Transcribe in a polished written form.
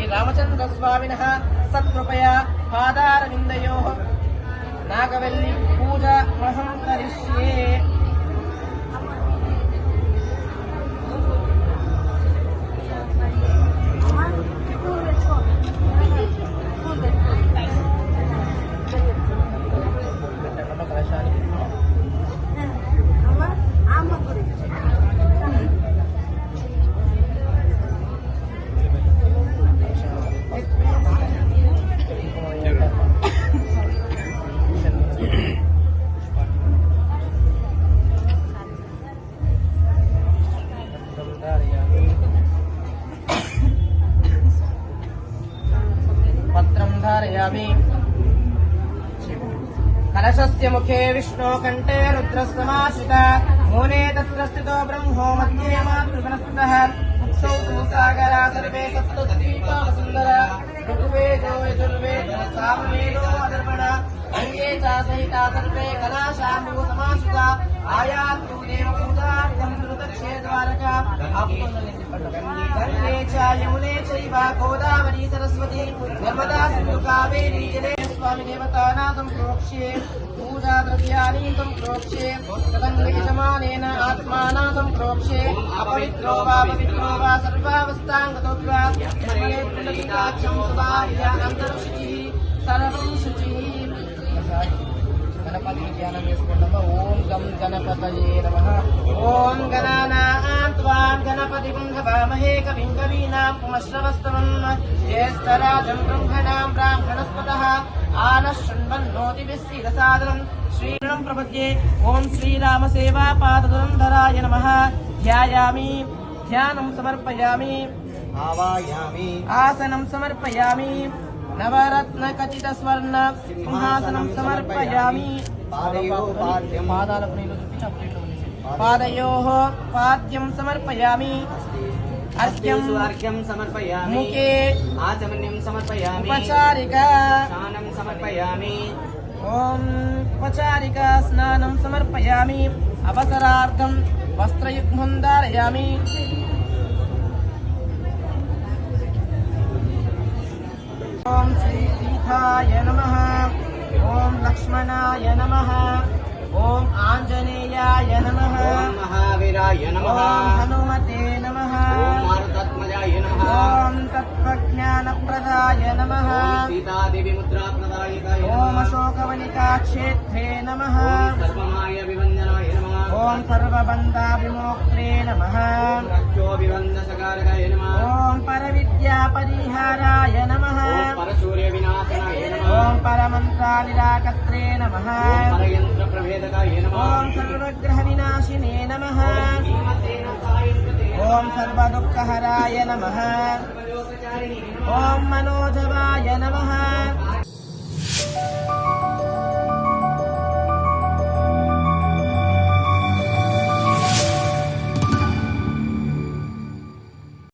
श्रीरामचन्द्रस्वामिनः सत्कृपया पादारविन्दयोः नागवल्ली पूजामहं करिष्ये। कलशस्य मुखे विष्णो कंठे रुद्रस्तमाश्रिता मूले तत्र स्थितो ब्रह्मो मध्ये मातृगणस्तः उक्षौ तु सागरा सर्वे सप्तद्वीपा सुन्दरा ऋग्वेदो यजुर्वेदो सामवेदो अदर्पण अंगे च सहिता सर्वे कलाशाम्बु समाश्रिता आयातु देवपूजार्थं कृतक्षेत्रद्वारका गंगे च यमुने चैव गोदावरी सरस्वती नर्मदा सिन्धु कावेरी जले स्वामी देवतानां सम्प्रोक्ष्ये पूजा द्रव्याणि सम्प्रोक्ष्ये तदन्यजमानेन आत्मानां सम्प्रोक्ष्ये अपवित्रो वा पवित्रो वा सर्वावस्थाङ्गतोऽप्या यस्मये पुण्डरीकाक्षं सुधार्य अन्तर्शुचिः सर्वं शुचिः। गणपति ध्यानं చేసుకుంటాము। ఓం గం గణపతయే నమః। ఓం గణానాం త్వాం గణపతిం హవామహే కవిం కవీనాం ఉపమశ్రవస్తవం జ్యేష్ఠరాజం బ్రహ్మణాం బ్రాహ్మణస్పతః ఆనశృణ్వన్నోతిభిస్సిరసాదనం శ్రీరణం ప్రపద్యే। ఓం శ్రీరామ సేవా పాదధరాయ నమః। ధ్యాయామి ధ్యానం సమర్పయామి ఆవాయామి ఆసనం సమర్పయామి नवरत्न खचित स्वर्ण सिंहासनं समर्पयामि। पादयोः पाद्यं समर्पयामि। अर्घ्यं समर्पयामि। मुखे आचमनीं समर्पयामि। उपचारिका स्नानं समर्पयामि। ओम उपचारिका स्नानं समर्पयामि। अवसरार्थं वस्त्रयुग्मं धारयामि। ओम श्री सीताय नमः। ओम लक्ष्मणाय नमः। ओम आंजनेयाय नमः। ओम महावीराय नमः। ओम हनुमते नमः। ओम मारुतात्मजाय नमः। ओम तत्त्वज्ञानप्रदाय नमः। ओम सीतादेवी मुद्राप्रदायकाय नमः। ओम अशोकवनिका क्षेत्रे नमः। ओम सर्वमाय विभञ्जनाय नमः। ओम सर्वबन्धा विमोक्त्रे नमः। ओम रक्षोभिबन्धसकारकाय नमः। ओम परविद्या परिहाराय नमः। ओम परसूर्य विनाशनाय नमः। ओम परमन्त्रानिराकत्रे नमः। ओम परयंत्र प्रभेदकाय नमः। ओम सर्वग्रह विनाशिने नमः। ओम सर्वदुःखहराय नमः। ओम मनोजवाय नमः।